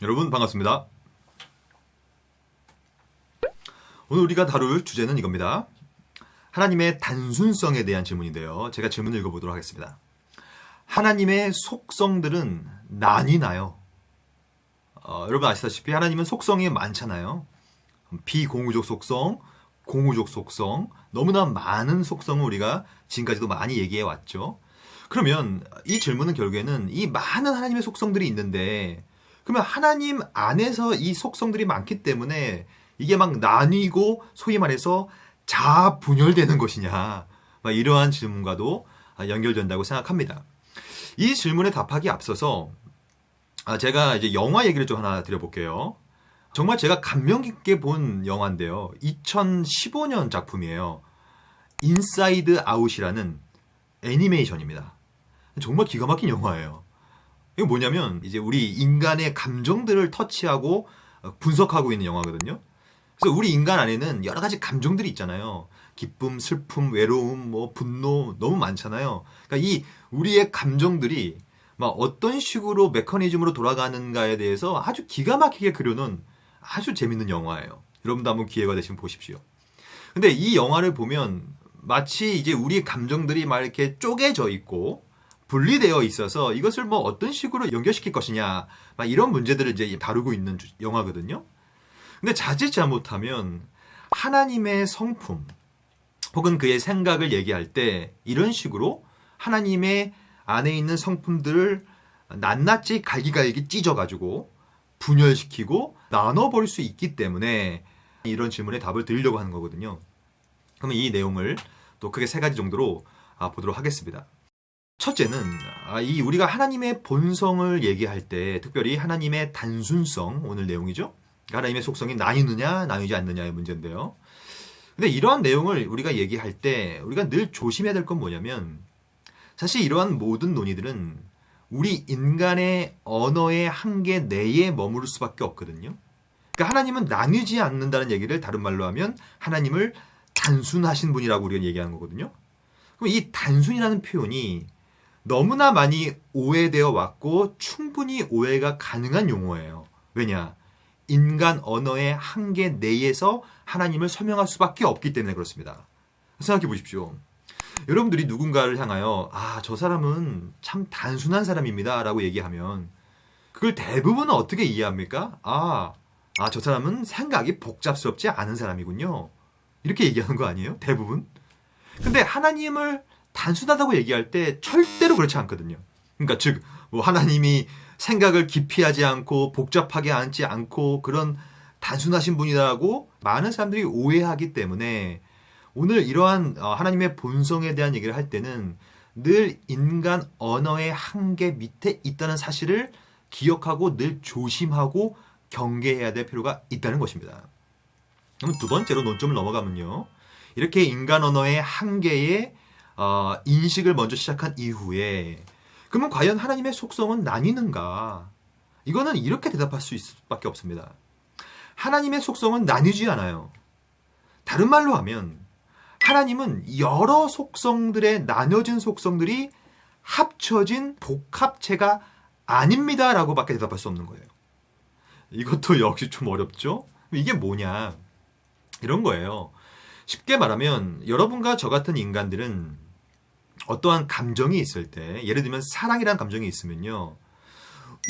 여러분 반갑습니다. 오늘 우리가 다룰 주제는 이겁니다. 하나님의 단순성에 대한 질문인데요. 제가 질문을 읽어보도록 하겠습니다. 하나님의 속성들은 나뉘나요? 여러분 아시다시피 하나님은 속성이 많잖아요. 비공유적 속성, 공유적 속성, 너무나 많은 속성을 우리가 지금까지도 많이 얘기해 왔죠. 그러면 이 질문은 결국에는 이 많은 하나님의 속성들이 있는데 그러면 하나님 안에서 이 속성들이 많기 때문에 이게 막 나뉘고 소위 말해서 자분열되는 것이냐, 이러한 질문과도 연결된다고 생각합니다. 이 질문에 답하기 앞서서 제가 이제 영화 얘기를 좀 하나 드려볼게요. 정말 제가 감명 깊게 본 영화인데요. 2015년 작품이에요. 인사이드 아웃이라는 애니메이션입니다. 정말 기가 막힌 영화예요. 이게 뭐냐면 이제 우리 인간의 감정들을 터치하고 분석하고 있는 영화거든요. 그래서 우리 인간 안에는 여러 가지 감정들이 있잖아요. 기쁨, 슬픔, 외로움, 분노 너무 많잖아요. 그러니까 이 우리의 감정들이 막 어떤 식으로 메커니즘으로 돌아가는가에 대해서 아주 기가 막히게 그려놓은 아주 재밌는 영화예요. 여러분도 한번 기회가 되시면 보십시오. 근데 이 영화를 보면 마치 이제 우리의 감정들이 막 이렇게 쪼개져 있고 분리되어 있어서 이것을 어떤 식으로 연결시킬 것이냐, 이런 문제들을 이제 다루고 있는 영화거든요. 근데 자칫 잘못하면 하나님의 성품 혹은 그의 생각을 얘기할 때 이런 식으로 하나님의 안에 있는 성품들을 낱낱이 갈기갈기 찢어가지고 분열시키고 나눠버릴 수 있기 때문에 이런 질문에 답을 드리려고 하는 거거든요. 그러면 이 내용을 또 크게 세 가지 정도로 보도록 하겠습니다. 첫째는 이 우리가 하나님의 본성을 얘기할 때 특별히 하나님의 단순성, 오늘 내용이죠. 하나님의 속성이 나뉘느냐 나뉘지 않느냐의 문제인데요. 근데 이러한 내용을 우리가 얘기할 때 우리가 늘 조심해야 될 건 뭐냐면 사실 이러한 모든 논의들은 우리 인간의 언어의 한계 내에 머무를 수밖에 없거든요. 그러니까 하나님은 나뉘지 않는다는 얘기를 다른 말로 하면 하나님을 단순하신 분이라고 우리가 얘기하는 거거든요. 그럼 이 단순이라는 표현이 너무나 많이 오해되어 왔고 충분히 오해가 가능한 용어예요. 왜냐? 인간 언어의 한계 내에서 하나님을 설명할 수밖에 없기 때문에 그렇습니다. 생각해 보십시오. 여러분들이 누군가를 향하여 저 사람은 참 단순한 사람입니다 라고 얘기하면 그걸 대부분은 어떻게 이해합니까? 저 사람은 생각이 복잡스럽지 않은 사람이군요. 이렇게 얘기하는 거 아니에요? 대부분? 근데 하나님을 단순하다고 얘기할 때 절대로 그렇지 않거든요. 그러니까 즉 하나님이 생각을 기피하지 않고 복잡하게 하지 않고 그런 단순하신 분이라고 많은 사람들이 오해하기 때문에 오늘 이러한 하나님의 본성에 대한 얘기를 할 때는 늘 인간 언어의 한계 밑에 있다는 사실을 기억하고 늘 조심하고 경계해야 될 필요가 있다는 것입니다. 그럼 두 번째로 논점을 넘어가면요. 이렇게 인간 언어의 한계에 인식을 먼저 시작한 이후에 그러면 과연 하나님의 속성은 나뉘는가? 이거는 이렇게 대답할 수 있을 수밖에 없습니다. 하나님의 속성은 나뉘지 않아요. 다른 말로 하면 하나님은 여러 속성들의 나뉘어진 속성들이 합쳐진 복합체가 아닙니다 라고 밖에 대답할 수 없는 거예요. 이것도 역시 좀 어렵죠? 이게 뭐냐? 이런 거예요. 쉽게 말하면 여러분과 저 같은 인간들은 어떠한 감정이 있을 때 예를 들면 사랑이라는 감정이 있으면요.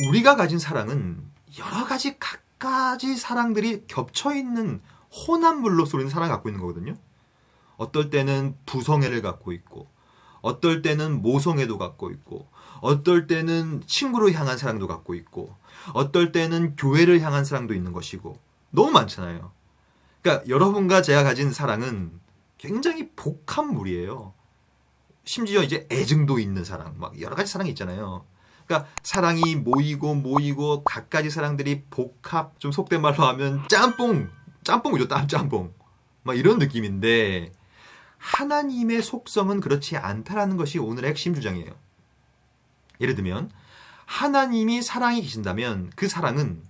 우리가 가진 사랑은 여러 가지 갖가지 사랑들이 겹쳐있는 혼합물로서 우리는 사랑을 갖고 있는 거거든요. 어떨 때는 부성애를 갖고 있고 어떨 때는 모성애도 갖고 있고 어떨 때는 친구를 향한 사랑도 갖고 있고 어떨 때는 교회를 향한 사랑도 있는 것이고 너무 많잖아요. 그러니까 여러분과 제가 가진 사랑은 굉장히 복합물이에요. 심지어 이제 애증도 있는 사랑, 여러 가지 사랑이 있잖아요. 그러니까 사랑이 모이고 갖가지 사랑들이 복합, 좀 속된 말로 하면 짬뽕이죠, 짬뽕. 이런 느낌인데 하나님의 속성은 그렇지 않다라는 것이 오늘의 핵심 주장이에요. 예를 들면 하나님이 사랑이 계신다면 그 사랑은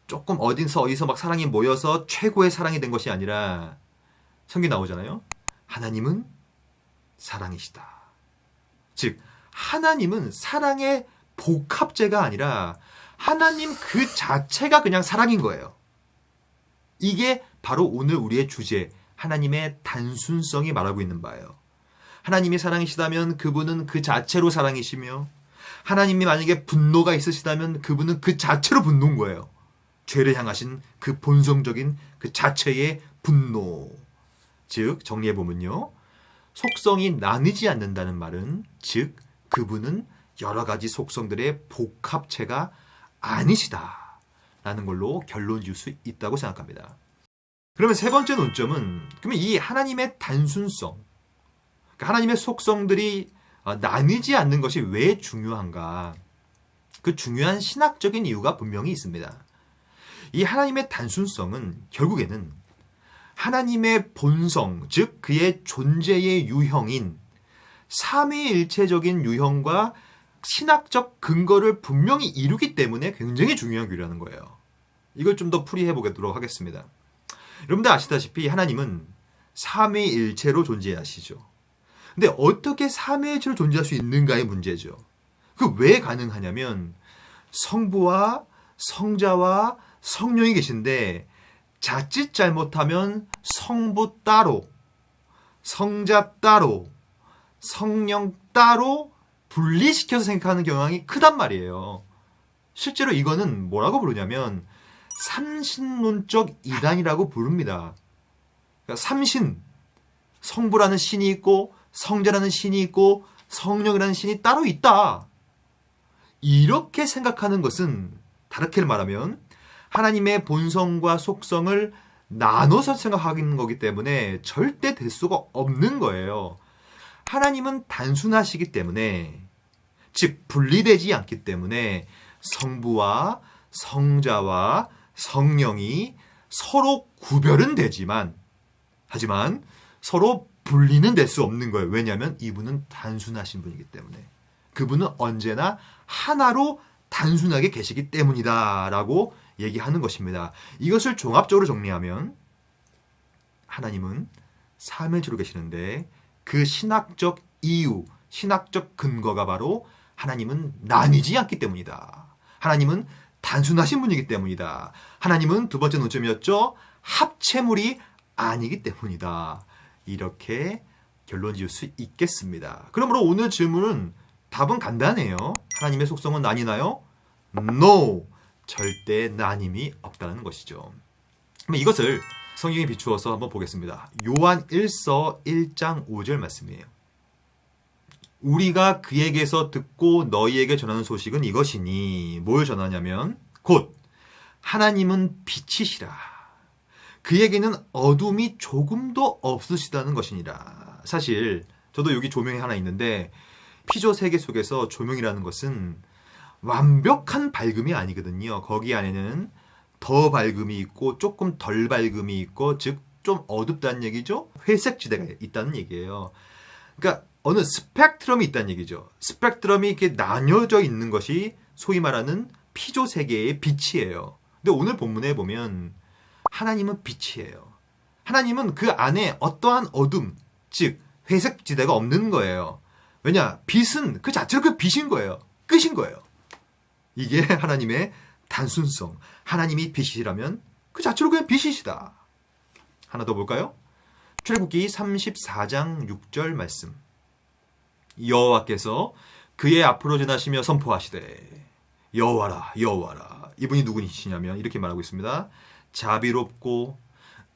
조금 어디서 막 사랑이 모여서 최고의 사랑이 된 것이 아니라 성경에 나오잖아요. 하나님은 사랑이시다. 즉 하나님은 사랑의 복합제가 아니라 하나님 그 자체가 그냥 사랑인 거예요. 이게 바로 오늘 우리의 주제, 하나님의 단순성이 말하고 있는 바예요. 하나님이 사랑이시다면 그분은 그 자체로 사랑이시며, 하나님이 만약에 분노가 있으시다면 그분은 그 자체로 분노인 거예요. 죄를 향하신 그 본성적인 그 자체의 분노. 즉 정리해보면요, 속성이 나뉘지 않는다는 말은, 즉 그분은 여러 가지 속성들의 복합체가 아니시다 라는 걸로 결론 지을 수 있다고 생각합니다. 그러면 세 번째 논점은, 그러면 이 하나님의 단순성, 그러니까 하나님의 속성들이 나뉘지 않는 것이 왜 중요한가? 그 중요한 신학적인 이유가 분명히 있습니다. 이 하나님의 단순성은 결국에는 하나님의 본성, 즉 그의 존재의 유형인 삼위일체적인 유형과 신학적 근거를 분명히 이루기 때문에 굉장히 중요한 교리라는 거예요. 이걸 좀 더 풀이해 보도록 하겠습니다. 여러분들 아시다시피 하나님은 삼위일체로 존재하시죠. 근데 어떻게 삼위일체로 존재할 수 있는가의 문제죠. 그 왜 가능하냐면 성부와 성자와 성령이 계신데 자칫 잘못하면 성부 따로, 성자 따로, 성령 따로 분리시켜서 생각하는 경향이 크단 말이에요. 실제로 이거는 뭐라고 부르냐면 삼신론적 이단이라고 부릅니다. 그러니까 삼신, 성부라는 신이 있고 성자라는 신이 있고 성령이라는 신이 따로 있다. 이렇게 생각하는 것은 다르게 말하면 하나님의 본성과 속성을 나눠서 생각하는 거기 때문에 절대 될 수가 없는 거예요. 하나님은 단순하시기 때문에, 즉 분리되지 않기 때문에 성부와 성자와 성령이 서로 구별은 되지만, 하지만 서로 분리는 될 수 없는 거예요. 왜냐하면 이분은 단순하신 분이기 때문에. 그분은 언제나 하나로 단순하게 계시기 때문이다 라고 얘기하는 것입니다. 이것을 종합적으로 정리하면 하나님은 삼일체로 계시는데 그 신학적 이유, 신학적 근거가 바로 하나님은 나뉘지 않기 때문이다. 하나님은 단순하신 분이기 때문이다. 하나님은 두 번째 논점이었죠. 합체물이 아니기 때문이다. 이렇게 결론 지을 수 있겠습니다. 그러므로 오늘 질문은 답은 간단해요. 하나님의 속성은 나뉘나요? No! 절대 나님이 없다는 것이죠. 그럼 이것을 성경에 비추어서 한번 보겠습니다. 요한 1서 1장 5절 말씀이에요. 우리가 그에게서 듣고 너희에게 전하는 소식은 이것이니, 뭘 전하냐면 곧 하나님은 빛이시라. 그에게는 어둠이 조금도 없으시다는 것이니라. 사실 저도 여기 조명이 하나 있는데 피조 세계 속에서 조명이라는 것은 완벽한 밝음이 아니거든요. 거기 안에는 더 밝음이 있고 조금 덜 밝음이 있고, 즉 좀 어둡다는 얘기죠. 회색 지대가 있다는 얘기예요. 그러니까 어느 스펙트럼이 있다는 얘기죠. 스펙트럼이 이렇게 나뉘어져 있는 것이 소위 말하는 피조 세계의 빛이에요. 근데 오늘 본문에 보면 하나님은 빛이에요. 하나님은 그 안에 어떠한 어둠, 즉 회색 지대가 없는 거예요. 왜냐? 빛은 그 자체로 그 빛인 거예요. 끝인 거예요. 이게 하나님의 단순성. 하나님이 빛이시라면 그 자체로 그냥 빛이시다. 하나 더 볼까요? 출애굽기 34장 6절 말씀. 여호와께서 그의 앞으로 지나시며 선포하시되, 여호와라 여호와라. 이분이 누구시냐면 이렇게 말하고 있습니다. 자비롭고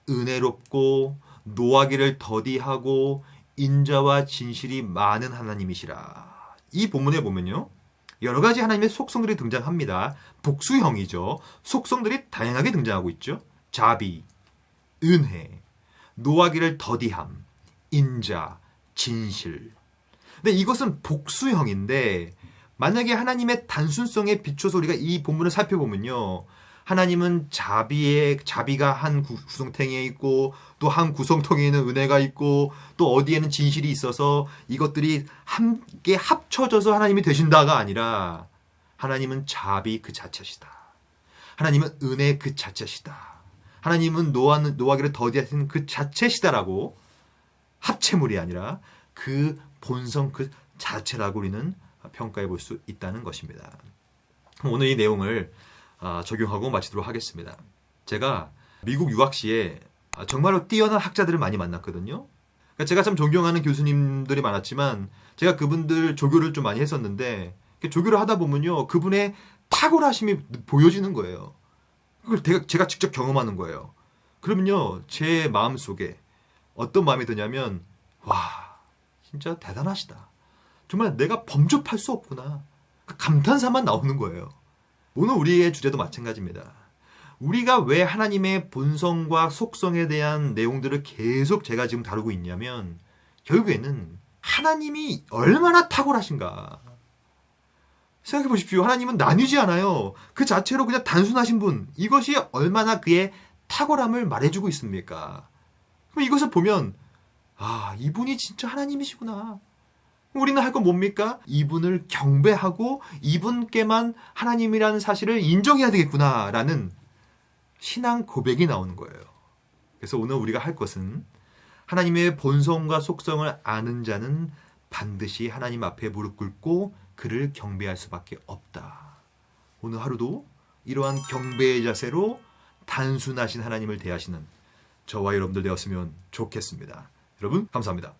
은혜롭고 노하기를 더디하고 인자와 진실이 많은 하나님이시라. 이 본문에 보면요, 여러 가지 하나님의 속성들이 등장합니다. 복수형이죠. 속성들이 다양하게 등장하고 있죠. 자비, 은혜, 노하기를 더디함, 인자, 진실. 근데 이것은 복수형인데, 만약에 하나님의 단순성에 비춰서 우리가 이 본문을 살펴보면요, 하나님은 자비가 한 구성탱이에 있고, 또 한 구성통에는 은혜가 있고, 또 어디에는 진실이 있어서 이것들이 함께 합쳐져서 하나님이 되신다가 아니라, 하나님은 자비 그 자체시다. 하나님은 은혜 그 자체시다. 하나님은 노하기를 더디하시는 그 자체시다라고, 합체물이 아니라 그 본성 그 자체라고 우리는 평가해 볼 수 있다는 것입니다. 오늘 이 내용을 적용하고 마치도록 하겠습니다. 제가 미국 유학 시에 정말로 뛰어난 학자들을 많이 만났거든요. 그러니까 제가 참 존경하는 교수님들이 많았지만 제가 그분들 조교를 좀 많이 했었는데 조교를 하다 보면요, 그분의 탁월하심이 보여지는 거예요. 그걸 제가 직접 경험하는 거예요. 그러면요, 제 마음속에 어떤 마음이 드냐면, 와, 진짜 대단하시다. 정말 내가 범접할 수 없구나. 감탄사만 나오는 거예요. 오늘 우리의 주제도 마찬가지입니다. 우리가 왜 하나님의 본성과 속성에 대한 내용들을 계속 제가 지금 다루고 있냐면, 결국에는 하나님이 얼마나 탁월하신가. 생각해 보십시오. 하나님은 나뉘지 않아요. 그 자체로 그냥 단순하신 분. 이것이 얼마나 그의 탁월함을 말해주고 있습니까? 그럼 이것을 보면, 이분이 진짜 하나님이시구나. 우리는 할 건 뭡니까? 이분을 경배하고 이분께만 하나님이라는 사실을 인정해야 되겠구나라는 신앙 고백이 나오는 거예요. 그래서 오늘 우리가 할 것은 하나님의 본성과 속성을 아는 자는 반드시 하나님 앞에 무릎 꿇고 그를 경배할 수밖에 없다. 오늘 하루도 이러한 경배의 자세로 단순하신 하나님을 대하시는 저와 여러분들 되었으면 좋겠습니다. 여러분 감사합니다.